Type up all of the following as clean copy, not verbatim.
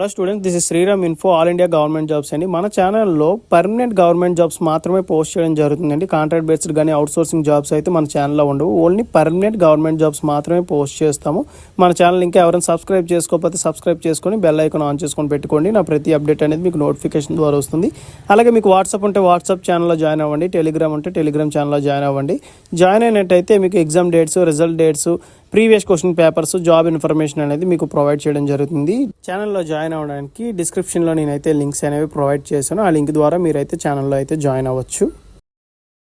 Hello students, this is Sriram info all India government jobs అండి. మన ఛానల్లో పర్మనెంట్ గవర్నమెంట్ జాబ్స్ మాత్రమే పోస్ట్ చేయడం జరుగుతుందండి. కాంట్రాక్ట్ బేస్డ్ కానీ అవుట్సోర్సింగ్ జాబ్స్ అయితే మన ఛానల్లో ఉండవు. ఓన్లీ పర్మనెంట్ గవర్నమెంట్ జాబ్స్ మాత్రమే పోస్ట్ చేస్తాము. మన ఛానల్ ఇంకా ఎవరైనా సబ్స్క్రైబ్ చేసుకోకపోతే సబ్స్క్రైబ్ చేసుకొని బెల్ ఐకాన్ ఆన్ చేసుకొని పెట్టుకోండి. నా ప్రతి అప్డేట్ అనేది మీకు నోటిఫికేషన్ ద్వారా వస్తుంది. అలాగే మీకు వాట్సాప్ ఉంటే వాట్సాప్ ఛానల్లో జాయిన్ అవ్వండి. టెలిగ్రామ్ ఉంటే టెలిగ్రామ్ ఛానల్లో జాయిన్ అవ్వండి. జాయిన్ అయినట్టయితే మీకు exam dates, result dates, previous question papers, job information అనేది మీకు ప్రొవైడ్ చేయడం జరుగుతుంది. ఛానల్లో జాయిన్ అవ్వడానికి డిస్క్రిప్షన్లో నేనైతే లింక్స్ అనేవి ప్రొవైడ్ చేశాను. ఆ లింక్ ద్వారా మీరైతే ఛానల్లో అయితే జాయిన్ అవ్వచ్చు.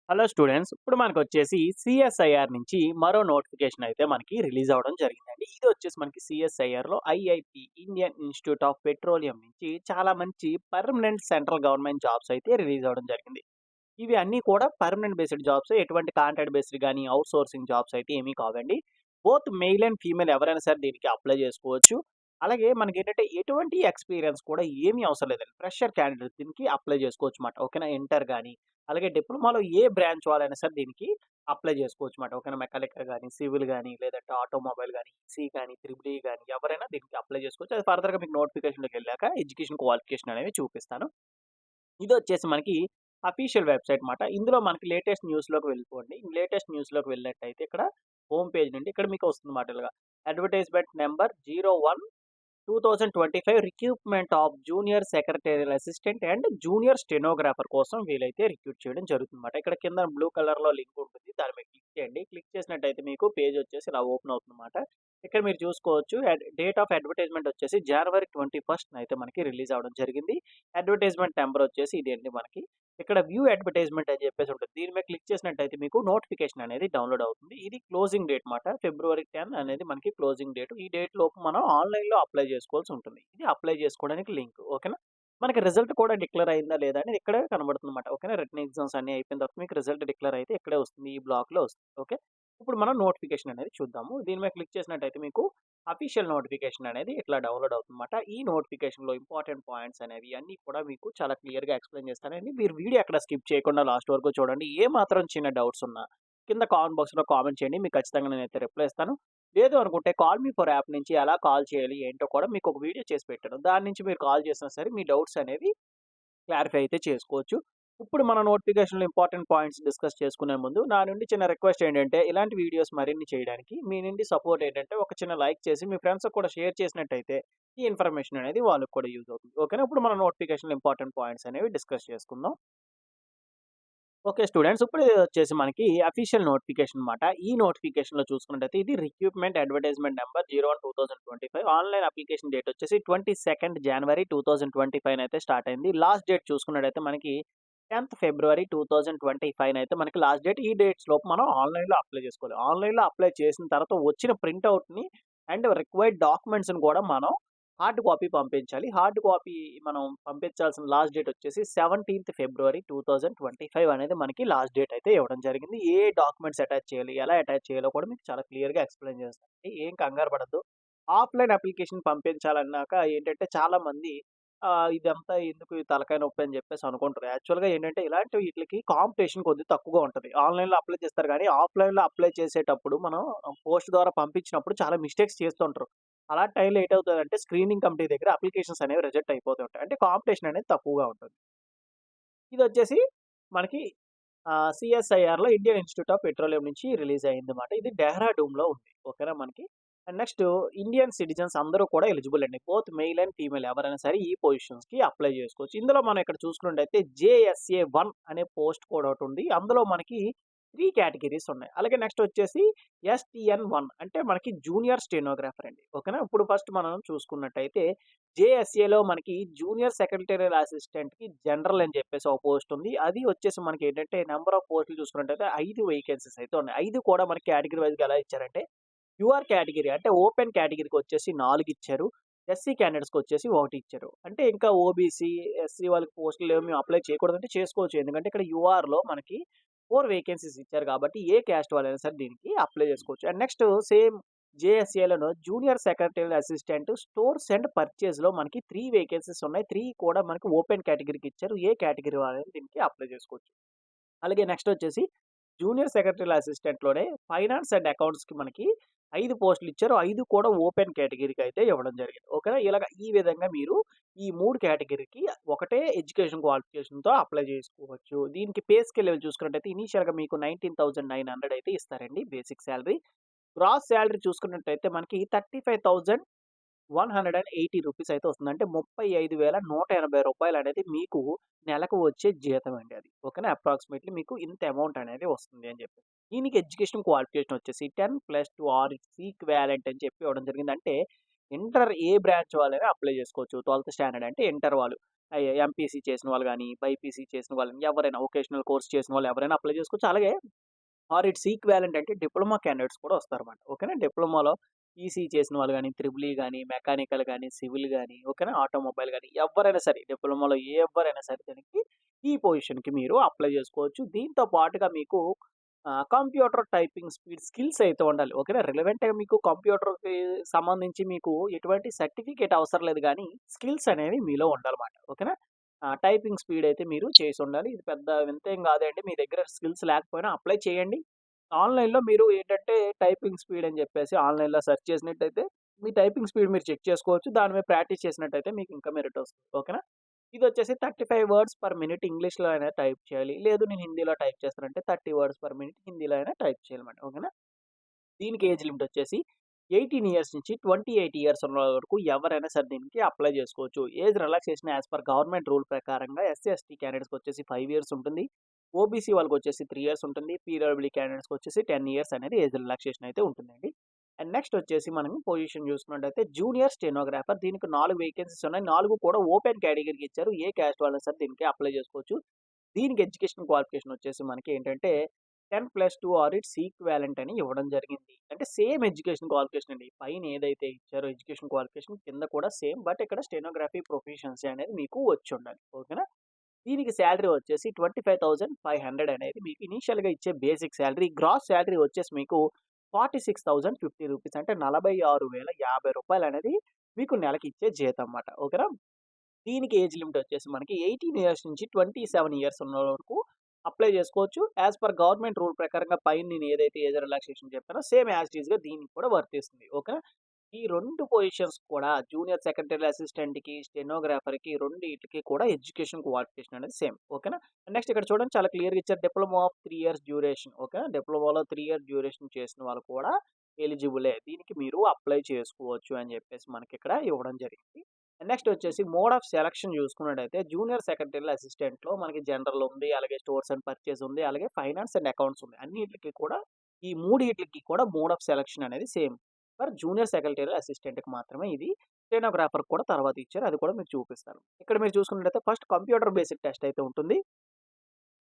హలో స్టూడెంట్స్, ఇప్పుడు మనకు వచ్చేసి సిఎస్ఐఆర్ నుంచి మరో నోటిఫికేషన్ అయితే మనకి రిలీజ్ అవ్వడం జరిగిందండి. ఇది వచ్చేసి మనకి సిఎస్ఐఆర్లో IIP Indian institute of petroleum నుంచి చాలా మంచి పర్మనెంట్ సెంట్రల్ గవర్నమెంట్ జాబ్స్ అయితే రిలీజ్ అవ్వడం జరిగింది. ఇవి అన్నీ కూడా పర్మనెంట్ బేస్డ్ జాబ్స్, ఎటువంటి కాంట్రాక్ట్ బేస్డ్ కానీ అవుట్ సోర్సింగ్ జాబ్స్ అయితే ఏమీ కావండి. బోత్ మెయిల్ అండ్ ఫీమేల్ ఎవరైనా సరే దీనికి అప్లై చేసుకోవచ్చు. అలాగే మనకి ఏంటంటే ఎటువంటి ఎక్స్పీరియన్స్ కూడా ఏమీ అవసరం లేదండి. ఫ్రెషర్ క్యాండిడేట్ దీనికి అప్లై చేసుకోవచ్చు మాట. ఓకేనా, ఇంటర్ కానీ అలాగే డిప్లొమాలో ఏ బ్రాంచ్ వాళ్ళైనా సరే దీనికి అప్లై చేసుకోవచ్చు మాట. ఓకేనా, మెకానికల్ కానీ, సివిల్ కానీ, లేదంటే ఆటోమొబైల్ కానీ, ఈసీ కానీ, త్రిబుల్ ఈ కానీ ఎవరైనా దీనికి అప్లై చేసుకోవచ్చు. అది ఫర్దర్గా మీకు నోటిఫికేషన్లోకి వెళ్ళాక ఎడ్యుకేషన్ క్వాలిఫికేషన్ అనేవి చూపిస్తాను. ఇది వచ్చేసి మనకి అఫీషియల్ వెబ్సైట్ మాట. ఇందులో మనకి లేటెస్ట్ న్యూస్లోకి వెళ్ళిపోండి. లేటెస్ట్ న్యూస్లోకి వెళ్ళినట్టయితే ఇక్కడ హోమ్ పేజ్ నుండి ఇక్కడ మీకు వస్తుంది మాట. ఇలాగా advertisement number 01/2025 recruitment of junior secretarial assistant and junior stenographer కోసం వీలైతే రిక్రూట్ చేయడం జరుగుతుందన్నమాట. ఇక్కడ కింద బ్లూ కలర్లో లింక్ ఉంటుంది, దాని మీద క్లిక్ చేయండి. క్లిక్ చేసినట్టయితే మీకు పేజ్ వచ్చేసి ఇలా ఓపెన్ అవుతుందన్నమాట. ఇక్కడ మీరు చూసుకోవచ్చు డేట్ ఆఫ్ అడ్వర్టైజ్మెంట్ వచ్చేసి January 21st అయితే మనకి రిలీజ్ అవ్వడం జరిగింది. అడ్వర్టైజ్మెంట్ నెంబర్ వచ్చేసి ఇది అండి. మనకి ఇక్కడ వ్యూ అడ్వర్టైజ్మెంట్ అని చెప్పేసి ఉంటుంది. దీని మీద క్లిక్ చేసినట్టయితే మీకు నోటిఫికేషన్ అనేది డౌన్లోడ్ అవుతుంది. ఇది క్లోజింగ్ డేట్ మాట. February 10 అనేది మనకి క్లోజింగ్ డేట్. ఈ డేట్ లోపు మనం ఆన్లైన్లో అప్లై చేసుకోవాల్సి ఉంటుంది. ఇది అప్లై చేసుకోవడానికి లింక్. ఓకేనా, మనకి రిజల్ట్ కూడా డిక్లేర్ అయిందా లేదా అనేది ఇక్కడే కనబడుతుంది అనమాట. ఓకేనా, రిటర్న్ ఎగ్జామ్స్ అన్ని అయిపోయిన తర్వాత మీకు రిజల్ట్ డిక్లేర్ అయితే ఇక్కడే వస్తుంది, ఈ బ్లాక్లో వస్తుంది. ఓకే, ఇప్పుడు మనం నోటిఫికేషన్ అనేది చూద్దాము. దీని మీద క్లిక్ చేసినట్టయితే మీకు అఫీషియల్ నోటిఫికేషన్ అనేది ఇట్లా డౌన్లోడ్ అవుతుందన్నమాట. ఈ నోటిఫికేషన్లో ఇంపార్టెంట్ పాయింట్స్ అనేవి అన్నీ కూడా మీకు చాలా క్లియర్గా ఎక్స్ప్లెయిన్ చేస్తానండి. మీరు వీడియో ఎక్కడ స్కిప్ చేయకుండా లాస్ట్ వరకు చూడండి. ఏ మాత్రం చిన్న డౌట్స్ ఉన్నా కింద కామెంట్ బాక్స్లో కామెంట్ చేయండి, మీకు ఖచ్చితంగా నేనైతే రిప్లై ఇస్తాను. లేదు అనుకుంటే కాల్ మీ ఫర్ యాప్ నుంచి ఎలా కాల్ చేయాలి ఏంటో కూడా మీకు ఒక వీడియో చేసి పెట్టాను. దాని నుంచి మీరు కాల్ చేసినా సరే మీ డౌట్స్ అనేవి క్లారిఫై అయితే చేసుకోవచ్చు. ఇప్పుడు మన నోటిఫికేషన్లో ఇంపార్టెంట్ పాయింట్స్ డిస్కస్ చేసుకునే ముందు నా నుండి చిన్న రిక్వెస్ట్ ఏంటంటే, ఇలాంటి వీడియోస్ మరిన్ని చేయడానికి మీ నుండి సపోర్ట్ ఏంటంటే ఒక చిన్న లైక్ చేసి మీ ఫ్రెండ్స్కి కూడా షేర్ చేసినట్టయితే ఈ ఇన్ఫర్మేషన్ అనేది వాళ్ళకి కూడా యూజ్ అవుతుంది. ఓకేనా, ఇప్పుడు మన నోటిఫికేషన్లో ఇంపార్టెంట్ పాయింట్స్ అనేవి డిస్కస్ చేసుకుందాం. ఓకే స్టూడెంట్స్, ఇప్పుడు ఇది వచ్చేసి మనకి అఫీషియల్ నోటిఫికేషన్ అనమాట. ఈ నోటిఫికేషన్లో చూసుకున్నట్టయితే ఇది recruitment advertisement number 01/2025. Online application date వచ్చేసి 22nd January 2025 అయితే స్టార్ట్ అయింది. లాస్ట్ డేట్ చూసుకున్నట్టయితే మనకి 10th February 2025 అయితే మనకి లాస్ట్ డేట్. ఈ డేట్స్ లోపు మనం ఆన్లైన్లో అప్లై చేసుకోవాలి. ఆన్లైన్లో అప్లై చేసిన తర్వాత వచ్చిన ప్రింట్అవుట్ని అండ్ రిక్వైర్డ్ డాక్యుమెంట్స్ని కూడా మనం హార్డ్ కాపీ పంపించాలి. హార్డ్ కాపీ మనం పంపించాల్సిన లాస్ట్ డేట్ వచ్చేసి 17th February 2025 అనేది మనకి లాస్ట్ డేట్ అయితే ఇవ్వడం జరిగింది. ఏ డాక్యుమెంట్స్ అటాచ్ చేయాలి, ఎలా అటాచ్ చేయాలో కూడా మీకు చాలా క్లియర్గా ఎక్స్ప్లెయిన్ చేస్తానండి. ఏం కంగారు పడద్దు. ఆఫ్లైన్ అప్లికేషన్ పంపించాలన్నాక ఏంటంటే చాలామంది ఇదంతా ఎందుకు ఈ తలకాయ నొప్పి అని చెప్పేసి అనుకుంటారు. యాక్చువల్‌గా ఏంటంటే ఇలాంటి వీటికి కాంపిటీషన్ కొద్దిగా తక్కువగా ఉంటది. ఆన్‌లైన్‌లో అప్లై చేస్తారు గానీ, ఆఫ్‌లైన్‌లో అప్లై చేసేటప్పుడు మనం పోస్ట్ ద్వారా పంపించినప్పుడు చాలా మిస్టేక్స్ చేస్తుంటారు. అలాంటి టైంలో ఏటవుతదంటే స్క్రీనింగ్ కమిటీ దగ్గర అప్లికేషన్స్ అనేవి రిజెక్ట్ అయిపోతూ ఉంటాయి. అంటే కాంపిటీషన్ అనేది తక్కువగా ఉంటుంది. ఇదొచ్చేసి మనకి సిఎస్ఐఆర్‌లో ఇండియన్ ఇన్స్టిట్యూట్ ఆఫ్ పెట్రోలియం నుంచి రిలీజ్ అయిందన్నమాట. ఇది డెహ్రాడూన్‌లో ఉంది. ఓకేనా మనకి. అండ్ నెక్స్ట్ ఇండియన్ సిటిజన్స్ అందరూ కూడా ఎలిజిబుల్ అండి. బోత్ మెయిల్ అండ్ ఫీమేల్ ఎవరైనా సరే ఈ పొజిషన్స్‌కి అప్లై చేసుకోవచ్చు. ఇందులో మనం ఇక్కడ చూసుకున్నట్టయితే జేఎస్ఏ 1 అనే పోస్ట్ కూడా ఒకటి ఉంది. అందులో మనకి 3 కేటగిరీస్ ఉన్నాయి. అలాగే నెక్స్ట్ వచ్చేసి ఎస్‌టిఎన్ 1 అంటే మనకి జూనియర్ స్టెనోగ్రాఫర్ అండి. ఓకేనా. ఇప్పుడు ఫస్ట్ మనం చూసుకున్నట్టయితే జేఎస్ఏలో మనకి జూనియర్ సెక్రటేరియల్ అసిస్టెంట్‌కి జనరల్ అని చెప్పేసి ఒక పోస్ట్ ఉంది. అది వచ్చేసి మనకి ఏంటంటే నంబర్ ఆఫ్ పోస్టులు చూసుకున్నట్టయితే 5 వేకెన్సీస్ అయితే ఉన్నాయి. 5 కూడా మనకి కేటగిరీ వైస్‌గా ఎలా ఇచ్చారంటే యూఆర్ కేటగిరీ అంటే ఓపెన్ కేటగిరీకి వచ్చేసి 4 ఇచ్చారు. ఎస్సీ క్యాండిడేట్స్‌కి వచ్చేసి 1 ఇచ్చారు. అంటే ఇంకా ఓబీసీ, ఎస్సీ వాళ్ళకి పోస్టులు ఏమి అప్లై చేయకూడదంటే చేసుకోవచ్చు. ఎందుకంటే ఇక్కడ యూఆర్‌లో మనకి 4 వేకెన్సీస్ ఇచ్చారు కాబట్టి ఏ క్యాస్ట్ వాళ్ళైనా సరే దీనికి అప్లై చేసుకోవచ్చు. అండ్ నెక్స్ట్ సేమ్ జేఎస్ఏలోను junior secretarial assistant stores and పర్చేజ్‌లో మనకి 3 వేకెన్సీస్ ఉన్నాయి. 3 కూడా మనకి ఓపెన్ కేటగిరీకి ఇచ్చారు. ఏ కేటగిరీ వాళ్ళైనా దీనికి అప్లై చేసుకోవచ్చు. అలాగే నెక్స్ట్ వచ్చేసి జూనియర్ సెక్రటరియల్ అసిస్టెంట్‌లోనే ఫైనాన్స్ అండ్ అకౌంట్స్‌కి మనకి 5 పోస్టులు ఇచ్చారు. 5 కూడా ఓపెన్ కేటగిరీకి అయితే ఇవ్వడం జరిగింది. ఓకేనా? ఇలాగ ఈ విధంగా మీరు ఈ 3 కేటగిరీకి ఒకటే ఎడ్యుకేషన్ క్వాలిఫికేషన్‌తో అప్లై చేసుకోవచ్చు. దీనికి పే స్కేల్ చూసుకున్నట్టయితే ఇనీషియల్‌గా మీకు 19,900 అయితే ఇస్తారండి బేసిక్ సాలరీ. గ్రాస్ సాలరీ చూసుకున్నట్టయితే మనకి 35,180 రూపీస్ అయితే వస్తుంది. అంటే రూ. 35,180 అనేది మీకు నెలకు వచ్చే జీతం అండి అది. ఓకేనా? అప్రాక్సిమేట్‌లీ మీకు ఇంత అమౌంట్ అనేది వస్తుంది అని చెప్పి. దీనికి ఎడ్యుకేషన్ క్వాలిఫికేషన్ వచ్చేసి 10+2 ఆర్ ఈక్వివాలెంట్ అని చెప్పి ఇవ్వడం జరిగింది. అంటే ఇంటర్ ఏ బ్రాంచ్ వాళ్ళైనా అప్లై చేసుకోవచ్చు. 12థ్ స్టాండర్డ్ అంటే ఇంటర్ వాళ్ళు. ఎంపీసీ చేసిన వాళ్ళు గాని, బైపీసీ చేసిన వాళ్ళు ఎవరైనా వొకేషనల్ కోర్స్ చేసిన వాళ్ళు ఎవరైనా అప్లై చేసుకోవచ్చు. అలాగే ఆర్ ఇట్స్ ఈక్వివాలెంట్ అంటే డిప్లొమా క్యాండిడేట్స్ కూడా వస్తారన్నమాట. ఓకేనా? డిప్లొమాలో ఈసీఈ చేసిన వాళ్ళు గాని, త్రిబుల్ ఈ గాని, మెకానికల్ గాని, సివిల్ గాని, ఓకేనా? ఆటోమొబైల్ గాని ఎవ్వరైనా సరే డిప్లొమాలో ఎవ్వరైనా సరే దానికి ఈ పొజిషన్‌కి మీరు అప్లై చేసుకోవచ్చు. దీంతో పాటుగా మీకు కంప్యూటర్ టైపింగ్ స్పీడ్ స్కిల్స్ అయితే ఉండాలి. ఓకేనా? రిలవెంట్‌గా మీకు కంప్యూటర్‌కి సంబంధించి మీకు ఎటువంటి సర్టిఫికేట్ అవసరం లేదు గానీ, స్కిల్స్ అనేవి మీలో ఉండాలన్నమాట. ఓకేనా? టైపింగ్ స్పీడ్ అయితే మీరు చేసుండాలి. ఇది పెద్ద వింతేం కాదండి. మీ దగ్గర స్కిల్స్ లేకపోయినా అప్లై చేయండి. ఆన్‌లైన్‌లో మీరు ఏంటంటే టైపింగ్ స్పీడ్ అని చెప్పేసి ఆన్‌లైన్‌లో సెర్చ్ చేసినట్టయితే మీ టైపింగ్ స్పీడ్ మీరు చెక్ చేసుకోవచ్చు. దాని మీద ప్రాక్టీస్ చేసినట్టయితే మీకు ఇంకా మెరిట్ వస్తుంది. ఓకేనా? ఇదొచ్చేసి 35 వర్డ్స్ పర్ మినిట్ ఇంగ్లీష్‌లో అయినా టైప్ చేయాలి. లేదు నేను హిందీలో టైప్ చేస్తానంటే 30 వర్డ్స్ పర్ మినిట్ హిందీలో అయినా టైప్ చేయాలన్నమాట. ఓకేనా? దీనికి ఏజ్ లిమిట్ వచ్చేసి 18 ఇయర్స్ నుంచి 28 ఇయర్స్ ఉన్న వరకు ఎవరైనా సరే దీనికి అప్లై చేసుకోవచ్చు. Age relaxation as per government rule ప్రకారంగా ఎస్సీ, ఎస్టీ క్యాండిడేట్స్‌కి వచ్చేసి 5 ఇయర్స్ ఉంటుంది. ఓబీసీ వాళ్ళకొచ్చేసి 3 ఇయర్స్ ఉంటుంది. పీడబ్ల్యూడీ క్యాండిడేట్స్‌కి వచ్చేసి 10 ఇయర్స్ అనేది ఏజ్ రిలాక్సేషన్ అయితే ఉంటుందండి. అండ్ నెక్స్ట్ వచ్చేసి మనం పొజిషన్ చూసుకున్నట్టయితే జూనియర్ స్టెనోగ్రాఫర్ దీనికి 4 వేకెన్సీస్ ఉన్నాయి. 4 కూడా ఓపెన్ కేటగిరీకి ఇచ్చారు. ఏ క్యాస్ట్ వాళ్ళైనా సరే దీనికి అప్లై చేసుకోవచ్చు. దీనికి ఎడ్యుకేషన్ క్వాలిఫికేషన్ వచ్చేసి మనకి ఏంటంటే 10+2 ఆర్ ఇట్స్ ఈక్వివాలెంట్ అని ఇవ్వడం జరిగింది. అంటే సేమ్ ఎడ్యుకేషన్ క్వాలిఫికేషన్ అండి. పైన ఏదైతే ఇచ్చారో ఎడ్యుకేషన్ క్వాలిఫికేషన్ కింద కూడా సేమ్. బట్ ఇక్కడ స్టెనోగ్రఫీ ప్రొఫిషియన్సీ అనేది మీకు వచ్చుండాలి. ఓకేనా? దీనికి సాలరీ వచ్చేసి 25,500 అనేది మీకు ఇనీషియల్‌గా ఇచ్చే బేసిక్ సాలరీ. గ్రాస్ సాలరీ వచ్చేసి మీకు 46,050 రూపీస్ అంటే రూ. 46,050 అనేది మీకు నెలకిచ్చే జీతం అన్నమాట. ఓకేనా? దీనికి ఏజ్ లిమిట్ వచ్చేసి మనకి 18 ఇయర్స్ నుంచి 27 ఇయర్స్ ఉన్న వరకు అప్లై చేసుకోవచ్చు. యాస్ పర్ గవర్నమెంట్ రూల్ ప్రకారంగా పైన నేను ఏదైతే ఏజ్ రిలాక్సేషన్ చెప్పానో సేమ్ యాజ్ ఇట్ ఈస్‌గా దీనికి కూడా వర్తిస్తుంది. ఓకేనా? ఈ 2 పొజిషన్స్ కూడా జూనియర్ సెక్రటరీ అసిస్టెంట్‌కి, స్టెనోగ్రాఫర్‌కి రెండిటికి కూడా ఎడ్యుకేషన్ క్వాలిఫికేషన్ అనేది సేమ్. ఓకేనా? నెక్స్ట్ ఇక్కడ చూడండి చాలా క్లియర్‌గా ఇచ్చారు. Diploma of 3 years duration. ఓకేనా? డిప్లొమాలో 3 ఇయర్స్ డ్యూరేషన్ చేసిన వాళ్ళు కూడా ఎలిజిబులే. దీనికి మీరు అప్లై చేసుకోవచ్చు అని చెప్పేసి మనకిక్కడ ఇవ్వడం జరిగింది. నెక్స్ట్ వచ్చేసి మోడ్ ఆఫ్ సెలక్షన్ చూసుకున్నట్టయితే జూనియర్ సెక్రటరీ అసిస్టెంట్‌లో మనకి జనరల్ ఉంది. అలాగే స్టోర్స్ అండ్ పర్చేజ్ ఉంది. అలాగే ఫైనాన్స్ అండ్ అకౌంట్స్ ఉంది. అన్నిట్లికి కూడా ఈ మూడిట్లికి కూడా మోడ్ ఆఫ్ సెలక్షన్ అనేది సేమ్. ఫర్ జూనియర్ సెక్రటరీ అసిస్టెంట్‌కి మాత్రమే ఇది. స్టెనోగ్రాఫర్‌కి కూడా తర్వాత ఇచ్చారు. అది కూడా మీకు చూపిస్తాను. ఇక్కడ మీరు చూసుకున్నట్టయితే ఫస్ట్ కంప్యూటర్ బేస్డ్ టెస్ట్ అయితే ఉంటుంది.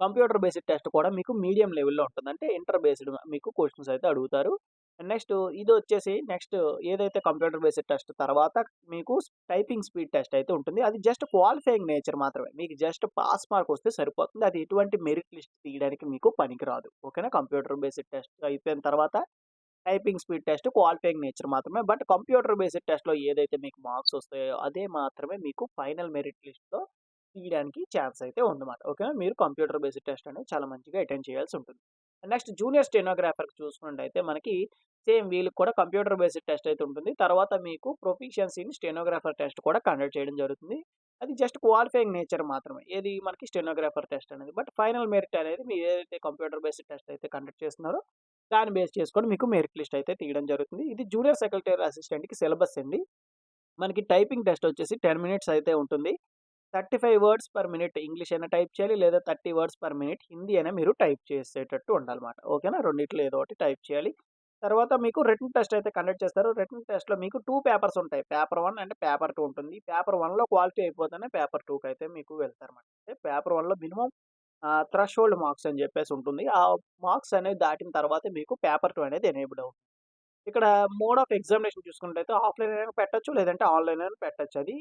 కంప్యూటర్ బేస్డ్ టెస్ట్ కూడా మీకు మీడియం లెవెల్‌లో ఉంటుంది. అంటే ఇంటర్ బేస్డ్ మీకు క్వెషన్స్ అయితే అడుగుతారు. నెక్స్ట్ ఇదొచ్చేసి నెక్స్ట్ ఏదైతే కంప్యూటర్ బేస్డ్ టెస్ట్ తర్వాత మీకు టైపింగ్ స్పీడ్ టెస్ట్ అయితే ఉంటుంది. అది జస్ట్ క్వాలిఫైయింగ్ నేచర్ మాత్రమే. మీకు జస్ట్ పాస్ మార్క్ వస్తే సరిపోతుంది. అది ఎటువంటి మెరిట్ లిస్ట్ తీయడానికి మీకు పనికిరాదు. ఓకేనా? కంప్యూటర్ బేస్డ్ టెస్ట్ అయిపోయిన తర్వాత typing speed test qualifying nature మాత్రమే. బట్ కంప్యూటర్ బేస్డ్ టెస్ట్‌లో ఏదైతే మీకు మార్క్స్ వస్తాయో అదే మాత్రమే మీకు ఫైనల్ మెరిట్ లిస్ట్‌లో తీయడానికి ఛాన్స్ అయితే ఉందన్నమాట. ఓకేనా? మీరు కంప్యూటర్ బేస్డ్ టెస్ట్ అనేది చాలా మంచిగా అటెండ్ చేయాల్సి ఉంటుంది. నెక్స్ట్ జూనియర్ స్టెనోగ్రాఫర్‌కి చూసుకున్నట్టయితే మనకి సేమ్ వీళ్ళకి కూడా కంప్యూటర్ బేస్డ్ టెస్ట్ అయితే ఉంటుంది. తర్వాత మీకు ప్రొఫిషియన్సీ ఇన్ స్టెనోగ్రాఫర్ టెస్ట్ కూడా కండక్ట్ చేయడం జరుగుతుంది. అది జస్ట్ క్వాలిఫైయింగ్ నేచర్ మాత్రమే. ఏది మనకి స్టెనోగ్రాఫర్ టెస్ట్ అనేది. బట్ ఫైనల్ మెరిట్ అనేది మీరు ఏదైతే కంప్యూటర్ బేస్డ్ టెస్ట్ అయితే కండక్ట్ చేస్తున్నారో దాన్ని బేస్ చేసుకొని మీకు మెరిట్ లిస్ట్ అయితే తీయడం జరుగుతుంది. ఇది జూనియర్ సెక్రటరీ అసిస్టెంట్‌కి సిలబస్ అండి. మనకి టైపింగ్ టెస్ట్ వచ్చేసి 10 మినిట్స్ అయితే ఉంటుంది. 35 వర్డ్స్ పర్ మినిట్ ఇంగ్లీష్ అయినా టైప్ చేయాలి. లేదా 30 వర్డ్స్ పర్ మినిట్ హిందీ అయినా మీరు టైప్ చేసేటట్టు ఉండాలన్నమాట. ఓకేనా? రెండిట్లో ఏదో ఒకటి టైప్ చేయాలి. తర్వాత మీకు రిటన్ టెస్ట్ అయితే కండక్ట్ చేస్తారు. రిటన్ టెస్ట్‌లో మీకు 2 పేపర్స్ ఉంటాయి. పేపర్ 1 అండ్ పేపర్ 2 ఉంటుంది. పేపర్ 1లో క్వాలిఫై అయిపోతేనే పేపర్ 2కి అయితే మీకు వెళ్తారన్నమాట. అంటే పేపర్ 1లో మినిమమ్ థ్రెషోల్డ్ మార్క్స్ అని చెప్పేసి ఉంటుంది. ఆ మార్క్స్ అనేవి దాటిన తర్వాతే మీకు పేపర్ 2 అనేది ఎనేబుల్ అవుతుంది. ఇక్కడ మోడ్ ఆఫ్ ఎగ్జామినేషన్ చూసుకున్నట్టయితే ఆఫ్‌లైన్ అయినా పెట్టొచ్చు. లేదంటే ఆన్‌లైన్ అయినా పెట్టొచ్చు. అది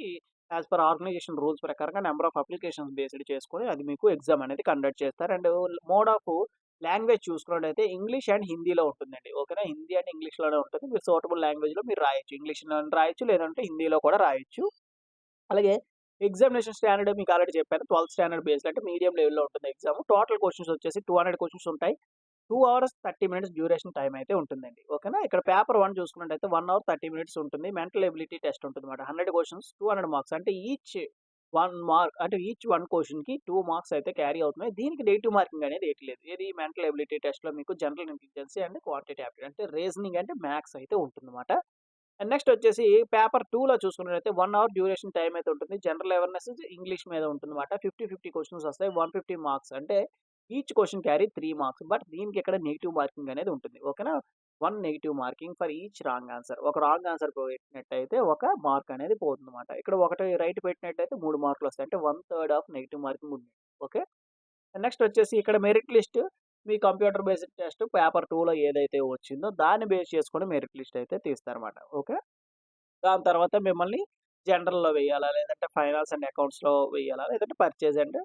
యాస్ పర్ ఆర్గనైజేషన్ రూల్స్ ప్రకారంగా నంబర్ ఆఫ్ అప్లికేషన్స్ బేస్డ్ చేసుకొని అది మీకు ఎగ్జామ్ అనేది కండక్ట్ చేస్తారు. అండ్ మోడ్ ఆఫ్ లాంగ్వేజ్ చూసుకున్నట్టయితే ఇంగ్లీష్ అండ్ హిందీలో ఉంటుందండి. ఓకేనా? హిందీ అండ్ ఇంగ్లీష్‌లోనే ఉంటుంది. మీరు సూటబుల్ లాంగ్వేజ్‌లో మీరు రాయొచ్చు. ఇంగ్లీష్‌లోను రాయొచ్చు. లేదంటే హిందీలో కూడా రాయొచ్చు. అలాగే ఎగ్జామినేషన్ స్టాండర్డ్ మీకు ఆల్రెడీ చెప్పాను. 12థ్ స్టాండర్డ్ బేస్డ్ అంటే మీడియం లెవెల్‌లో ఉంటుంది ఎగ్జామ్. టోటల్ క్వెషన్స్ వచ్చేసి 200 క్వెషన్స్ ఉంటాయి. 2 అవర్స్ 30 మినిట్స్ డ్యూరేషన్ టైమ్ అయితే ఉంటుందండి. ఓకేనా. ఇక్కడ పేపర్ 1 చూసుకున్నట్టయితే 1 అవర్ 30 మినిట్స్ ఉంటుంది. మెంటల్ ఎబిలిటీ టెస్ట్ ఉంటుందన్నమాట. 100 క్వెషన్స్ 200 మార్క్స్ అంటే ఈచ్ 1 మార్క్ అంటే ఈచ్ 1 క్వెషన్‌కి 2 మార్క్స్ అయితే క్యారీ అవుతున్నాయి. దీనికి నెగెటివ్ మార్కింగ్ అనేది ఏటి లేదు. ఏది మెంటల్ ఎబిలిటీ టెస్ట్‌లో మీకు general intelligence and quantitative aptitude అంటే రీజనింగ్ అండ్ మ్యాథ్స్ అయితే ఉంటుందన్నమాట. అండ్ నెక్స్ట్ వచ్చేసి పేపర్ 2లో చూసుకున్నట్టయితే 1 అవర్ డ్యూరేషన్ టైమ్ అయితే ఉంటుంది. జనరల్ అవేర్‌నెస్ ఇంగ్లీష్ మీద ఉంటుందన్నమాట. 50 క్వెషన్స్ వస్తాయి. 150 మార్క్స్ అంటే each question carry 3 marks. But దీనికి ఇక్కడ నెగెటివ్ మార్కింగ్ అనేది ఉంటుంది. ఓకేనా. 1 negative marking for each wrong answer. ఒక రాంగ్ ఆన్సర్ పెట్టినట్టయితే ఒక మార్క్ అనేది పోతుందన్నమాట. ఇక్కడ ఒకటి రైట్ పెట్టినట్టయితే 3 మార్కులొస్తాయి. అంటే 1/3 ఆఫ్ నెగెటివ్ మార్కింగ్ ఉంది. ఓకే. నెక్స్ట్ వచ్చేసి ఇక్కడ మెరిట్ లిస్ట్ మీ కంప్యూటర్ బేస్డ్ టెస్ట్ పేపర్ 2లో ఏదైతే వచ్చిందో దాన్ని బేస్ చేసుకొని మెరిట్ లిస్ట్ అయితే తీస్తారన్నమాట. ఓకే. దాని తర్వాత మిమ్మల్ని జనరల్‌లో వేయాలా? లేదంటే ఫైనాన్స్ అండ్ అకౌంట్స్‌లో వేయాలా? లేదంటే పర్చేజ్ అండ్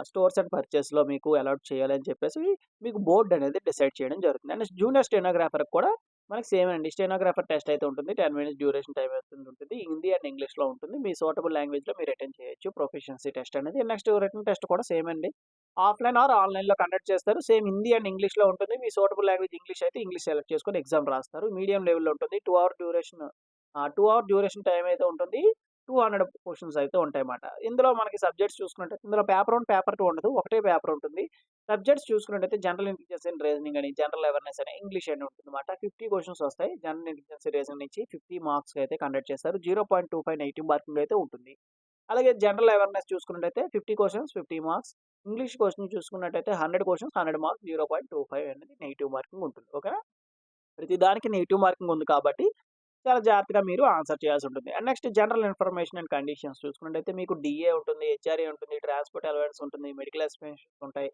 స్టోర్స్ అండ్ పర్చేస్‌లో మీకు అలాట్ చేయాలి అని చెప్పేసి మీకు బోర్డ్ అనేది డిసైడ్ చేయడం జరుగుతుంది. అండ్ జూనియర్ స్టెనోగ్రాఫర్‌కి కూడా మనకి సేమ్ అండి. స్టెనోగ్రాఫర్ టెస్ట్ అయితే ఉంటుంది. 10 మినిట్స్ డ్యూరేషన్ టైమ్ అయితే ఉంటుంది. హిందీ అండ్ ఇంగ్లీష్‌లో ఉంటుంది. మీ సూటబుల్ లాంగ్వేజ్‌లో మీరు అటెండ్ చేయొచ్చు. ప్రొఫిషియన్సీ టెస్ట్ అనేది. నెక్స్ట్ రిటన్ టెస్ట్ కూడా సేమ్ అండి. ఆఫ్‌లైన్ ఆర్ ఆన్‌లైన్‌లో కండక్ట్ చేస్తారు. సేమ్ హిందీ అండ్ ఇంగ్లీష్‌లో ఉంటుంది. మీ సూటబుల్ లాంగ్వేజ్ ఇంగ్లీష్ అయితే ఇంగ్లీష్ సెలెక్ట్ చేసుకొని ఎగ్జామ్ రాస్తారు. మీడియం లెవెల్‌లో ఉంటుంది. 2 hour duration 2 hour duration time అయితే ఉంటుంది. 200 క్వెషన్స్ అయితే ఉంటాయన్నమాట. ఇందులో మనకి సబ్జెక్ట్స్ చూసుకున్నట్టయితే ఇందులో పేపర్ 1, పేపర్ 2 ఉండదు. ఒకటే పేపర్ ఉంటుంది. సబ్జెక్ట్స్ చూసుకున్నట్టయితే జనరల్ ఇంటెలిజెన్స్ అండ్ రీజనింగ్ అని, జనరల్ అవేర్‌నెస్ అని, ఇంగ్లీష్ అని ఉంటుందన్నమాట. 50 క్వెషన్స్ వస్తాయి. జనరల్ ఇంటెలిజెన్స్, రీజనింగ్ నుంచి 50 మార్క్స్‌కి అయితే కండక్ట్ చేస్తారు. 0.25 నెగెటివ్ మార్కింగ్ అయితే ఉంటుంది. అలాగే జనరల్ అవేర్‌నెస్ చూసుకున్నట్టయితే 50 క్వెషన్స్ 50 మార్క్స్. ఇంగ్లీష్ క్వెషన్ చూసుకున్నట్టయితే 100 క్వెషన్స్ 100 మార్క్స్ 0.25 అనేది నెగెటివ్ మార్కింగ్ ఉంటుంది. ఓకేనా. ప్రతి దానికి నెగెటివ్ మార్కింగ్ ఉంది కాబట్టి చాలా జాగ్రత్తగా మీరు ఆన్సర్ చేయాల్సి ఉంటుంది. And next general information and conditions చూసుకున్నట్టయితే మీకు డీఏ ఉంటుంది, హెచ్ఆర్ఏ ఉంటుంది, ట్రాన్స్‌పోర్ట్ అలవెన్స్ ఉంటుంది, మెడికల్ ఎక్స్‌పెన్సెస్ ఉంటాయి.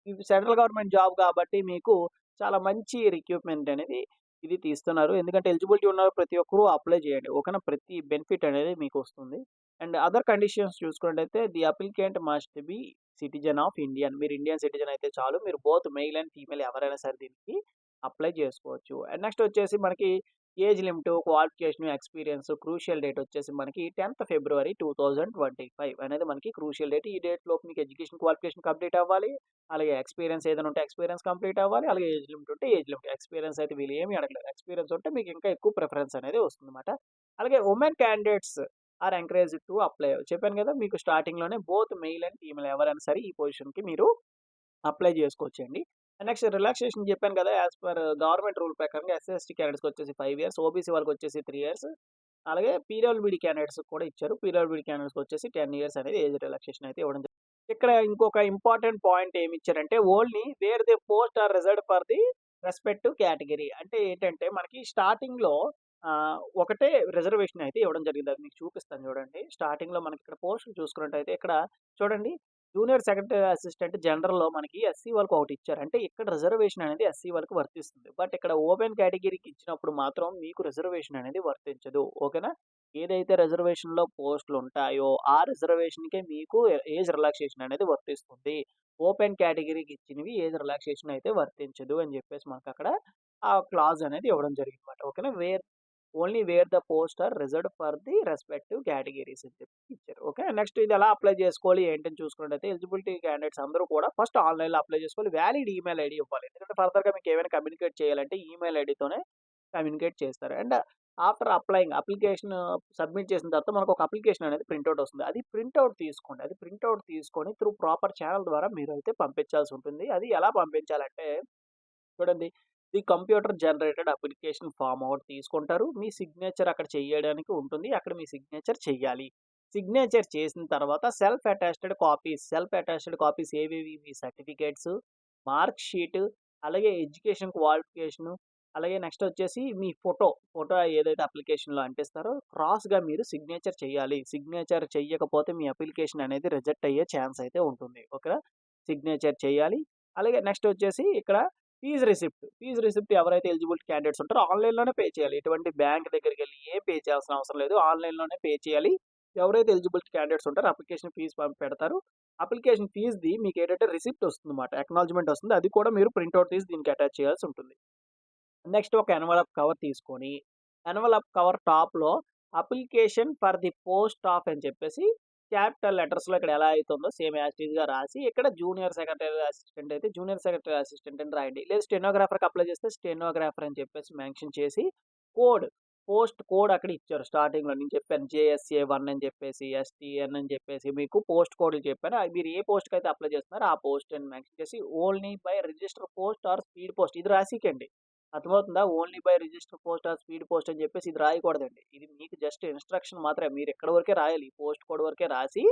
ఇది సెంట్రల్ గవర్నమెంట్ జాబ్ కాబట్టి మీకు చాలా మంచి రిక్రూట్‌మెంట్ అనేది ఇది తీస్తున్నారు. ఎందుకంటే ఎలిజిబిలిటీ ఉన్న ప్రతి ఒక్కరు అప్లై చేయండి. ఓకేనా. ప్రతి బెనిఫిట్ అనేది మీకొస్తుంది. అండ్ అదర్ కండిషన్స్ చూసుకున్నట్టయితే the applicant must be citizen of Indian. మీరు ఇండియన్ సిటిజన్ అయితే చాలు. మీరు బోత్ మెయిల్ అండ్ ఫీమేల్ ఎవరైనా సరే దీనికి అప్లై చేసుకోవచ్చు. అండ్ నెక్స్ట్ వచ్చేసి మనకి age limit, qualification, experience, crucial date వచ్చేసి మనకి 10థ్ ఫిబ్రవరి 2025 అనేది మనకి క్రూషియల్ డేట్. ఈ డేట్ లోపు మీకు ఎడ్యుకేషన్ క్వాలిఫికేషన్ కంప్లీట్ అవ్వాలి. అలాగే ఎక్స్‌పీరియన్స్ ఏదైనా ఉంటే ఎక్స్‌పీరియన్స్ కంప్లీట్ అవ్వాలి. అలాగే ఏజ్ లిమిట్ ఉంటే ఏజ్ లిమిట్. ఎక్స్‌పీరియన్స్ అయితే వీళ్ళు ఏమి అడగలేదు. ఎక్స్‌పీరియన్స్ ఉంటే మీకు ఇంకా ఎక్కువ ప్రిఫరెన్స్ అనేది వస్తుందన్నమాట. అలాగే women candidates are encouraged to apply. చెప్పాను కదా మీకు స్టార్టింగ్‌లోనే బోత్ మెయిల్ అండ్ ఫీమేల్ ఎవరైనా సరే ఈ పొజిషన్‌కి మీరు అప్లై చేసుకోవచ్చండి. నెక్స్ట్ రిలాక్సేషన్ చెప్పాను కదా! యాస్ పర్ గవర్నమెంట్ రూల్ ప్రకారంగా ఎస్సీ, ఎస్టీ క్యాండిడేట్స్‌కి వచ్చేసి 5 ఇయర్స్, ఓబీసీ వాళ్ళకొచ్చేసి 3 ఇయర్స్. అలాగే పీడబ్ల్యూడీ క్యాండిడేట్స్‌కి కూడా ఇచ్చారు. పీడబ్ల్యూడీ క్యాండిడేట్స్‌కి వచ్చేసి 10 ఇయర్స్ అనేది ఏజ్ రిలాక్సేషన్ అయితే ఇవ్వడం జరిగింది. ఇక్కడ ఇంకొక ఇంపార్టెంట్ పాయింట్ ఏమిచ్చారంటే only where the post are reserved for the respective category. అంటే ఏంటంటే మనకి స్టార్టింగ్‌లో ఒకటే రిజర్వేషన్ అయితే ఇవ్వడం జరిగింది. అది మీకు చూపిస్తాను చూడండి. స్టార్టింగ్‌లో మనకి ఇక్కడ పోస్టులు చూసుకున్నట్టయితే ఇక్కడ చూడండి. జూనియర్ సెక్రటరీ అసిస్టెంట్ జనరల్‌లో మనకి ఎస్సీ వాళ్ళకి ఒకటిచ్చారు. అంటే ఇక్కడ రిజర్వేషన్ అనేది ఎస్సీ వాళ్ళకి వర్తిస్తుంది. బట్ ఇక్కడ ఓపెన్ కేటగిరీకి ఇచ్చినప్పుడు మాత్రం మీకు రిజర్వేషన్ అనేది వర్తించదు. ఓకేనా. ఏదైతే రిజర్వేషన్‌లో పోస్టులుంటాయో ఆ రిజర్వేషన్‌కే మీకు ఏజ్ రిలాక్సేషన్ అనేది వర్తిస్తుంది. ఓపెన్ కేటగిరీకి ఇచ్చినవి ఏజ్ రిలాక్సేషన్ అయితే వర్తించదు అని జెప్పేసి మనకక్కడ ఆ క్లాజ్ అనేది ఇవ్వడం జరిగిందన్నమాట. ఓకేనా. Only where the post are reserved for the respective categories అని చెప్పి ఇచ్చారు. ఓకే. నెక్స్ట్ ఇది ఎలా అప్లై చేసుకోవాలి ఏంటని చూసుకున్నట్టయితే ఎలిజిబిలిటీ క్యాండిడేట్స్ అందరూ కూడా ఫస్ట్ ఆన్‌లైన్‌లో అప్లై చేసుకోవాలి. వ్యాలిడ్ ఈమెయిల్ ఐడీ ఇవ్వాలి. ఎందుకంటే ఫర్దర్‌గా మీకు ఏమైనా కమ్యూనికేట్ చేయాలంటే ఈమెయిల్ ఐడీతోనే కమ్యూనికేట్ చేస్తారు. And after applying application submit చేసిన తర్వాత మనకు ఒక అప్లికేషన్ అనేది ప్రింటౌట్ వస్తుంది. అది ప్రింటౌట్ తీసుకోండి. అది ప్రింటౌట్ తీసుకొని త్రూ ప్రాపర్ ఛానెల్ ద్వారా మీరైతే పంపించాల్సి ఉంటుంది. అది ఎలా పంపించాలంటే చూడండి. The computer generated application form ఒకటి తీసుకుంటారు. మీ సిగ్నేచర్ అక్కడ చేయడానికి ఉంటుంది. అక్కడ మీ సిగ్నేచర్ చెయ్యాలి. సిగ్నేచర్ చేసిన తర్వాత సెల్ఫ్ అటాచ్డ్ కాపీస్ ఏవేవి మీ సర్టిఫికేట్స్, మార్క్ షీట్, అలాగే ఎడ్యుకేషన్ క్వాలిఫికేషను, అలాగే నెక్స్ట్ వచ్చేసి మీ ఫోటో ఏదైతే అప్లికేషన్‌లో అంటిస్తారో క్రాస్‌గా మీరు సిగ్నేచర్ చేయాలి. సిగ్నేచర్ చెయ్యకపోతే మీ అప్లికేషన్ అనేది రిజెక్ట్ అయ్యే ఛాన్స్ అయితే ఉంటుంది. ఓకేనా. సిగ్నేచర్ చేయాలి. అలాగే నెక్స్ట్ వచ్చేసి ఇక్కడ ఫీజ్ రిసిప్ట్ ఎవరైతే ఎలిజిబిలిటీ క్యాండిడేట్స్ ఉంటారో ఆన్‌లైన్‌లోనే పే చేయాలి. ఎటువంటి బ్యాంక్ దగ్గరికెళ్లి ఏం పే చేయాల్సిన అవసరం లేదు. ఆన్‌లైన్‌లోనే పే చేయాలి. ఎవరైతే ఎలిజిబిలిటీ క్యాండిడేట్స్ ఉంటారో అప్లికేషన్ ఫీజ్ పెడతారు. అప్లికేషన్ ఫీజ్‌ది మీకేంటంటే రిసిప్ట్ వస్తుందన్నమాట. అక్నాలెడ్జ్‌మెంట్ వస్తుంది. అది కూడా మీరు ప్రింట్ ఔట్ తీసి దీనికి అటాచ్ చేయాల్సి ఉంటుంది. నెక్స్ట్ ఒక ఎన్వలప్ కవర్ తీసుకొని, ఎన్వలప్ కవర్ టాప్‌లో application for the post of అని చెప్పేసి క్యాపిటల్ లెటర్స్‌లో ఇక్కడ ఎలా అయితుందో సేమ్ యాజ్ ఇట్ ఈస్‌గా రాసి, ఇక్కడ జూనియర్ సెక్రటరీ అసిస్టెంట్ అయితే జూనియర్ సెక్రటరీ అసిస్టెంట్ అని రాయండి. లేదా స్టెనోగ్రాఫర్‌కి అప్లై చేస్తే స్టెనోగ్రాఫర్ అని చెప్పేసి మెన్షన్ చేసి, కోడ్, పోస్ట్ కోడ్ అక్కడ ఇచ్చారు స్టార్టింగ్‌లో నేను చెప్పాను. జేఎస్ఏ 1 అని చెప్పేసి, ఎస్టీఎన్ అని చెప్పేసి మీకు పోస్ట్ కోడ్‌లు చెప్పాను. మీరు ఏ పోస్ట్‌కైతే అప్లై చేస్తున్నారో ఆ పోస్ట్ అని మెన్షన్ చేసి, only by register post or speed post ఇది రాసికండి. అర్థమవుతుందా? Only by register post or speed post అని చెప్పేసి ఇది రాయకూడదండి. ఇది మీకు జస్ట్ ఇన్‌స్ట్రక్షన్ మాత్రమే. మీరు ఎక్కడి వరకే రాయాలి. ఈ పోస్ట్ కోడ్ వరకే రాసి,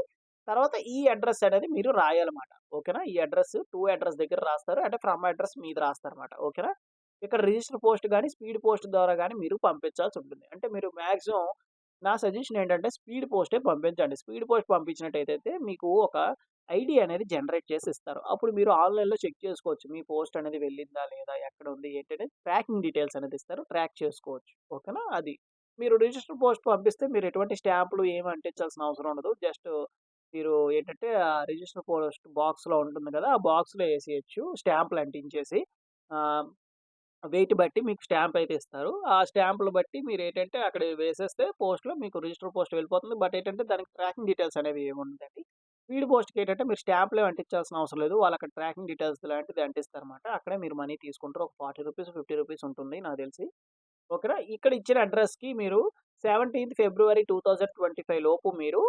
తర్వాత ఈ అడ్రెస్ అనేది మీరు రాయాలన్నమాట. ఓకేనా? ఈ అడ్రెస్ టు అడ్రెస్ దగ్గర రాస్తారు. అంటే ఫ్రమ్ అడ్రెస్ మీది రాస్తారన్నమాట. ఓకేనా? ఇక్కడ రిజిస్టర్ పోస్ట్ గాని, స్పీడ్ పోస్ట్ ద్వారా గాని మీరు పంపించాల్సి ఉంటుంది. అంటే మీరు మాక్సిమం నా సజెషన్ ఏంటంటే స్పీడ్ పోస్టే పంపించండి. స్పీడ్ పోస్ట్ పంపించినట్టయితే మీకు ఒక ఐడీ అనేది జనరేట్ చేసి ఇస్తారు. అప్పుడు మీరు ఆన్‌లైన్‌లో చెక్ చేసుకోవచ్చు. మీ పోస్ట్ అనేది వెళ్ళిందా లేదా? ఎక్కడ ఉంది? ఏంటి అనేది ట్రాకింగ్ డీటెయిల్స్ అనేది ఇస్తారు. ట్రాక్ చేసుకోవచ్చు. ఓకేనా? అది. మీరు రిజిస్టర్ పోస్ట్ పంపిస్తే మీరు ఎటువంటి స్టాంపులు ఏమి అంటించాల్సిన అవసరం ఉండదు. జస్ట్ మీరు ఏంటంటే ఆ రిజిస్టర్ పోస్ట్ బాక్స్‌లో ఉంటుంది కదా! ఆ బాక్స్‌లో ఏసేయొచ్చు. స్టాంపులు అంటించేసి ఆహ్, వెయిట్ బట్టి మీకు స్టాంప్ అయితే ఇస్తారు. ఆ స్టాంపులు బట్టి మీరేంటంటే అక్కడ వేసేస్తే పోస్ట్‌లో మీకు రిజిస్టర్ పోస్ట్ వెళ్ళిపోతుంది. బట్ ఏంటంటే దానికి ట్రాకింగ్ డీటెయిల్స్ అనేవి ఏమి ఉండదండి. స్పీడ్ పోస్ట్‌కి ఏంటంటే మీరు స్టాంపులేమి అంటించాల్సిన అవసరం లేదు. వాళ్ళక్కడ ట్రాకింగ్ డీటెయిల్స్ లాంటిది అంటిస్తారన్నమాట. అక్కడే మీరు మనీ తీసుకుంటారు. ఒక రూ. 40, రూ. 50 ఉంటుంది నాకు తెలిసి. ఓకేనా? ఇక్కడ ఇచ్చిన అడ్రెస్‌కి మీరు 17థ్ ఫిబ్రవరి 2025 లోపు మీరు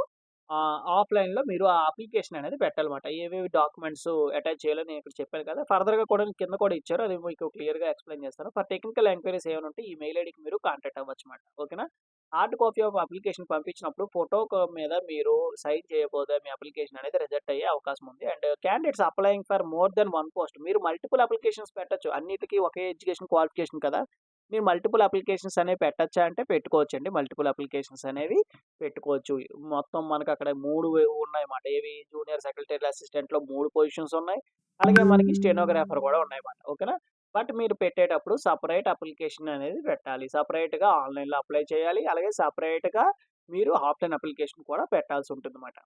ఆఫ్‌లైన్‌లో మీరు ఆ అప్లికేషన్ అనేది పెట్టాలన్నమాట. ఏవేవి డాక్యుమెంట్స్ అటాచ్ చేయాలో నేను ఇక్కడ చెప్పాను కదా! ఫర్దర్‌గా కూడా కింద కూడా ఇచ్చారు. అది మీకు క్లియర్‌గా ఎక్స్‌ప్లెయిన్ చేస్తాను. ఫర్ టెక్నికల్ ఎంక్వైరీస్ ఏమైనా ఉంటే ఈ మెయిల్ ఐడీకి మీరు కాంటాక్ట్ అవ్వచ్చన్నమాట. ఓకేనా? హార్డ్ కాపీ ఆఫ్ అప్లికేషన్ పంపించినప్పుడు మీద మీరు సైన్ చేయకపోతే మీ అప్లికేషన్ అనేది రిజెక్ట్ అయ్యే అవకాశం ఉంది. And candidates applying for more than one post మీరు మల్టిపుల్ అప్లికేషన్స్ పెట్టొచ్చు. అన్నిటికి ఒకే ఎడ్యుకేషన్ క్వాలిఫికేషన్ కదా! మీరు మల్టిపుల్ అప్లికేషన్స్ అనేవి పెట్టొచ్చా అంటే పెట్టుకోవచ్చండి. మల్టిపుల్ అప్లికేషన్స్ అనేవి పెట్టుకోవచ్చు. మొత్తం మనకక్కడ 3 ఉన్నాయన్నమాట. ఏవి జూనియర్ సెక్రటరీ అసిస్టెంట్‌లో 3 పొజిషన్స్ ఉన్నాయి. అలాగే మనకి స్టెనోగ్రాఫర్ కూడా ఉన్నాయన్నమాట. ఓకేనా? బట్ మీరు పెట్టేటప్పుడు సెపరేట్ అప్లికేషన్ అనేది పెట్టాలి. సెపరేట్‌గా ఆన్‌లైన్‌లో అప్లై చేయాలి. అలాగే సెపరేట్‌గా మీరు ఆఫ్‌లైన్ అప్లికేషన్ కూడా పెట్టాల్సుంటుందన్నమాట.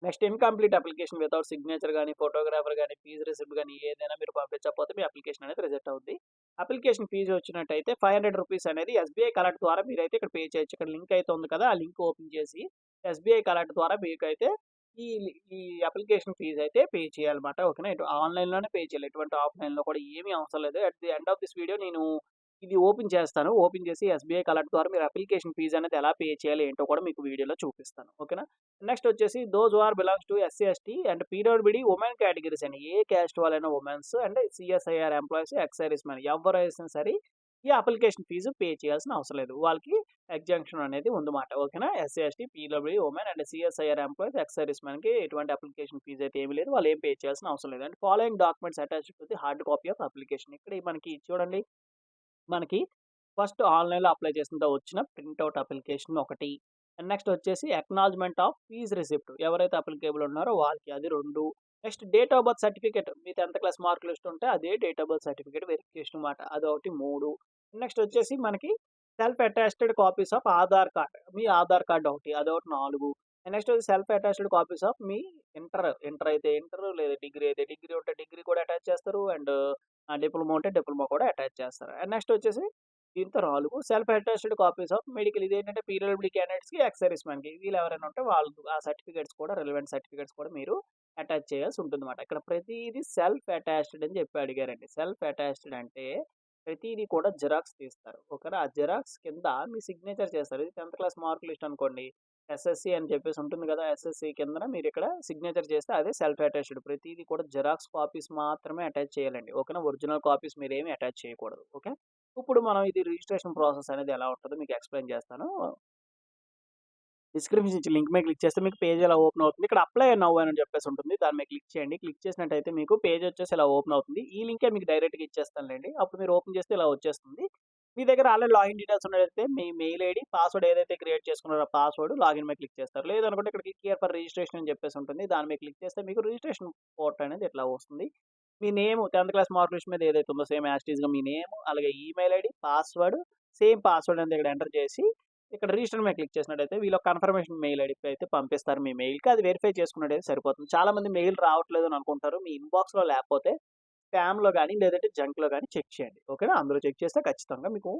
Next incomplete application without signature గాని, ఫోటోగ్రాఫర్ గాని, ఫీజ్ రిసిప్ట్ గాని ఏదైనా మీరు పంపించకపోతే మీ అప్లికేషన్ అనేది రిజెక్ట్ అవుద్ది. అప్లికేషన్ ఫీజ్ వచ్చినట్టయితే రూ. 500 అనేది ఎస్‌బీఐ కలెక్ట్ ద్వారా మీరైతే ఇక్కడ పే చేయొచ్చు. ఇక్కడ లింక్ అయితే ఉంది కదా! ఆ లింక్ ఓపెన్ చేసి ఎస్‌బీఐ కలెక్ట్ ద్వారా మీకైతే ఈ ఈ అప్లికేషన్ ఫీజ్ అయితే పే చేయాలన్నమాట. ఓకేనా? ఇటు ఆన్‌లైన్‌లోనే పే చేయాలి. ఎటువంటి ఆఫ్‌లైన్‌లో కూడా ఏమీ అవసరం లేదు. At the end of this video నేను ఇది ఓపెన్ చేస్తాను. ఓపెన్ చేసి ఎస్‌బీఐ కలెక్ట్ ద్వారా మీరు అప్లికేషన్ ఫీజ్ అనేది ఎలా పే చేయాలి ఏంటో కూడా మీకు వీడియోలో చూపిస్తాను. ఓకేనా? నెక్స్ట్ వచ్చేసి those who are belongs to SC, ST and PWD women categories అండి. ఏ క్యాస్ట్ వాళ్ళైనా womens and CSIR employees, ex servicemen ఎవరైనా సరే ఈ అప్లికేషన్ ఫీజు పే చేయాల్సిన అవసరం లేదు. వాళ్ళకి ఎగ్జంక్షన్ అనేది ఉందన్నమాట. ఓకేనా? SC, ST, PWD women and CSIR employees, ex service మెన్‌కి ఎటువంటి అప్లికేషన్ ఫీజ్ అయితే ఏమీ లేదు. వాళ్ళు ఏం పే చేయాల్సిన అవసరం లేదు. And following documents attached to the hard copy of application. ఇక్కడ మనకి చూడండి మనకి ఫస్ట్ ఆన్‌లైన్‌లో అప్లై చేసినతో వచ్చిన ప్రింట్ ఔట్ అప్లికేషన్ ఒకటి. అండ్ నెక్స్ట్ వచ్చేసి అక్నాలెడ్జ్‌మెంట్ ఆఫ్ ఫీజ్ రిసిప్ట్ ఎవరైతే అప్లికేబుల్ ఉన్నారో వాళ్ళకి అది 2. Next date of birth certificate మీ 10థ్ క్లాస్ మార్క్ లిస్ట్ ఉంటే అదే date of birth certificate verification మాట అదొకటి 3. నెక్స్ట్ వచ్చేసి మనకి self attached copies of Aadhaar card. Me Aadhaar card ఒకటి అదొకటి 4. Next self attached copies of me inter అయితే ఇంటర్ లేదా డిగ్రీ అయితే డిగ్రీ ఉంటే డిగ్రీ కూడా అటాచ్ చేస్తారు. అండ్ డిప్లొమా ఉంటే డిప్లొమా కూడా అటాచ్ చేస్తారు. అండ్ నెక్స్ట్ వచ్చేసి దీంతో 4 self attested copies of medical ఇదేంటంటే పీడబ్ల్యూడీ క్యాండిడేట్స్‌కి, ఎక్స్ సర్వీస్ మెన్‌కి వీళ్ళు ఎవరైనా ఉంటే వాళ్ళు ఆ సర్టిఫికేట్స్ కూడా రిలవెంట్ సర్టిఫికేట్స్ కూడా మీరు అటాచ్ చేయాల్సి ఉంటుందన్నమాట. ఇక్కడ ప్రతీది సెల్ఫ్ అటాచ్డ్ అని చెప్పి అడిగారండి. సెల్ఫ్ అటాచ్డ్ అంటే ప్రతీది కూడా జిరాక్స్ తీస్తారు. ఓకేనా? ఆ జిరాక్స్ కింద మీ సిగ్నేచర్ చేస్తారు. ఇది 10థ్ క్లాస్ మార్క్ లిస్ట్ అనుకోండి. ఎస్ఎస్‌సి అని చెప్పేసి ఉంటుంది కదా! ఎస్ఎస్‌సి కిందన మీరిక్కడ సిగ్నేచర్ చేస్తే అదే సెల్ఫ్ అటాచ్డ్. ప్రతీది కూడా జిరాక్స్ కాపీస్ మాత్రమే అటాచ్ చేయాలండి. ఓకేనా? ఒరిజినల్ కాపీస్ మీరేమి అటాచ్ చేయకూడదు. ఓకే? ఇప్పుడు మనం ఇది రిజిస్ట్రేషన్ ప్రాసెస్ అనేది ఎలా ఉంటదో మీకు ఎక్స్‌ప్లెయిన్ చేస్తాను. డిస్క్రిప్షన్ ఇచ్చిన లింక్ మీద క్లిక్ చేస్తే మీకు పేజ్ ఇలా ఓపెన్ అవుతుంది. ఇక్కడ అప్లై నౌ అని చెప్పేసి ఉంటుంది. దాని మీద క్లిక్ చేయండి. క్లిక్ చేసినట్టయితే మీకు పేజ్ వచ్చేసి ఇలా ఓపెన్ అవుతుంది. ఈ లింకే మీకు డైరెక్ట్‌గా ఇచ్చేస్తానులెండి. అప్పుడు మీరు ఓపెన్ చేస్తే ఇలా వచ్చేస్తుంది. మీ దగ్గర ఆల్రెడీ లాగిన్ డీటెయిల్స్ ఉన్నట్టయితే మీ మెయిల్ ఐడీ, పాస్వర్డ్ ఏదైతే క్రియేట్ చేసుకున్నారో ఆ పాస్వర్డ్ లాగిన్ మీద క్లిక్ చేస్తారు. లేదనుకుంటే ఇక్కడ క్లిక్ హియర్ ఫర్ రిజిస్ట్రేషన్ అని చెప్పేసి ఉంటుంది. దాని మీద క్లిక్ చేస్తే మీకు రిజిస్ట్రేషన్ పోర్టల్ అనేది ఇట్లా వస్తుంది. మీ నేమ్ 10థ్ క్లాస్ మార్క్ లిస్ట్ మీద ఏదైతే ఉందో సేమ్ యాజ్ ఇట్ ఈస్‌గా మీ నేమ్, అలాగే email ID, password same password అనేది ఇక్కడ ఎంటర్ చేసి ఇక్కడ రిజిస్టర్ మీద క్లిక్ చేసినట్టయితే వీళ్ళు కన్ఫర్మేషన్ మెయిల్ ఐడీకి అయితే పంపిస్తారు మీ మెయిల్‌కి. అది వెరిఫై చేసుకున్నట్టయితే సరిపోతుంది. చాలామంది మెయిల్ రావట్లేదు అని అనుకుంటారు. మీ ఇన్‌బాక్స్‌లో లేకపోతే స్పామ్‌లో గాని, లేదంటే జంక్‌లో గాని చెక్ చేయండి. ఓకేనా? అందులో చెక్ చేస్తే ఖచ్చితంగా మీకు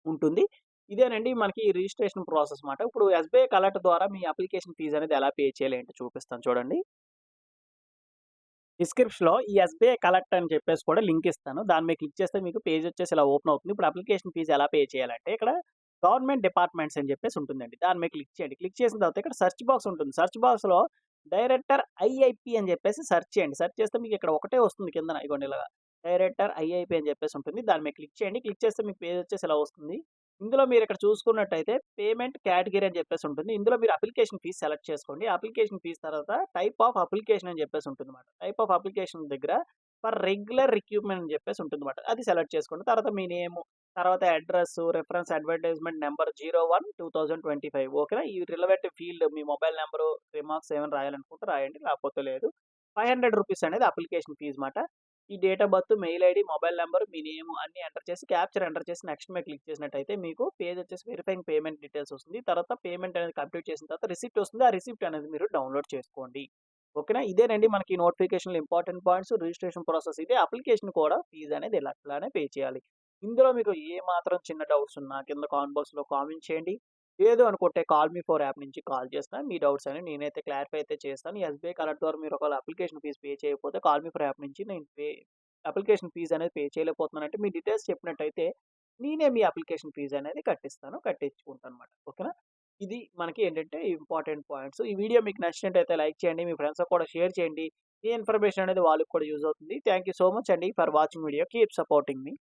ఉంటుంది. ఇదేనండి మనకి రిజిస్ట్రేషన్ ప్రాసెస్ మాట. ఇప్పుడు ఎస్‌బీఐ కలెక్ట్ ద్వారా మీ అప్లికేషన్ ఫీజ్ అనేది ఎలా పే చేయాలి ఏంటో చూపిస్తాను చూడండి. డిస్క్రిప్షన్‌లో ఈ ఎస్‌బీఐ కలెక్ట్ అని చెప్పేసి కూడా లింక్ ఇస్తాను. దాని మీద క్లిక్ చేస్తే మీకు పేజ్ వచ్చేసి ఇలా ఓపెన్ అవుతుంది. ఇప్పుడు అప్లికేషన్ ఫీజ్ ఎలా పే చేయాలంటే ఇక్కడ గవర్నమెంట్ డిపార్ట్మెంట్స్ అని చెప్పేసి ఉంటుందండి. దాని మీద క్లిక్ చేయండి. క్లిక్ చేసిన తర్వాత ఇక్కడ సెర్చ్ బాక్స్ ఉంటుంది. సెర్చ్ బాక్స్‌లో డైరెక్టర్ ఐఐపీ అని చెప్పేసి సెర్చ్ చేయండి. సెర్చ్ చేస్తే మీకు ఇక్కడ ఒకటే వస్తుంది కిందన ఇగోండి ఇలాగ. డైరెక్టర్ ఐఐపీ అని చెప్పేసి ఉంటుంది. దాని మీద క్లిక్ చేయండి. క్లిక్ చేస్తే మీకు పేజ్ వచ్చేసి ఇలా వస్తుంది. ఇందులో మీరు ఇక్కడ చూసుకున్నట్టయితే పేమెంట్ కేటగరీ అని చెప్పేసి ఉంటుంది. ఇందులో మీరు అప్లికేషన్ ఫీస్ సెలెక్ట్ చేసుకోండి. అప్లికేషన్ ఫీస్ తర్వాత టైప్ ఆఫ్ అప్లికేషన్ అని చెప్పేసి ఉంటుందన్నమాట. టైప్ ఆఫ్ అప్లికేషన్ దగ్గర ఫర్ రెగ్యులర్ రిక్రూట్‌మెంట్ అని చెప్పేసి ఉంటుందన్నమాట. అది సెలెక్ట్ చేసుకోండి. తర్వాత మీ నేము, తర్వాత అడ్రెస్, రిఫరెన్స్ అడ్వర్టైజ్‌మెంట్ నంబర్ 01/2025 ఓకేనా. ఈ రిలవెంట్ ఫీల్డ్ మీ మొబైల్ నంబరు, రిమార్క్స్ ఏమైనా రాయాలనుకుంటే రాయండి. లేకపోతే లేదు. రూ. 500 అనేది అప్లికేషన్ ఫీజ్ మాట. ఈ date of birth, mail ID, mobile number, me name అన్నీ ఎంటర్ చేసి క్యాప్చర్ ఎంటర్ చేసి నెక్స్ట్ మీద క్లిక్ చేసినట్టయితే మీకు పేజ్ వచ్చేసి వెరిఫైయింగ్ పేమెంట్ డీటెయిల్స్ వస్తుంది. తర్వాత పేమెంట్ అనేది కంప్లీట్ చేసిన తర్వాత రిసిప్ట్ వస్తుంది. ఆ రిసిప్ట్ అనేది మీరు డౌన్‌లోడ్ చేసుకోండి. ఓకేనా. ఇదేనండి మనకి నోటిఫికేషన్‌లో ఇంపార్టెంట్ పాయింట్స్. రిజిస్ట్రేషన్ ప్రాసెస్ ఇదే. అప్లికేషన్ కూడా ఫీజ్ అనేది ఇలానే పే చేయాలి. ఇందులో మీకు ఏ మాత్రం చిన్న డౌట్స్ ఉన్నా కింద కామెంట్ బాక్స్‌లో కామెంట్ చేయండి. లేదు అనుకుంటే కాల్ మీ ఫోర్ యాప్ నుంచి కాల్ చేసినా మీ డౌట్స్ అని నేనైతే క్లారిఫై అయితే చేస్తాను. ఎస్‌బీఐ కలెక్ట్ ద్వారా మీరు ఒకవేళ అప్లికేషన్ ఫీజ్ పే చేయకపోతే కాల్ మీ ఫోర్ యాప్ నుంచి నేను అప్లికేషన్ ఫీజ్ అనేది పే చేయలేకపోతున్నానంటే మీ డీటెయిల్స్ చెప్పినట్టయితే నేనే మీ అప్లికేషన్ ఫీజ్ అనేది కట్టించుకుంటానన్నమాట. ఓకేనా. ఇది మనకి ఏంటంటే ఇంపార్టెంట్ పాయింట్స్. ఈ వీడియో మీకు నచ్చినట్టయితే లైక్ చేయండి. మీ ఫ్రెండ్స్‌కి కూడా షేర్ చేయండి. ఈ ఇన్ఫర్మేషన్ అనేది వాళ్ళకి కూడా యూజ్ అవుతుంది. థాంక్ యూ సో మచ్ అండి for watching video. Keep supporting me.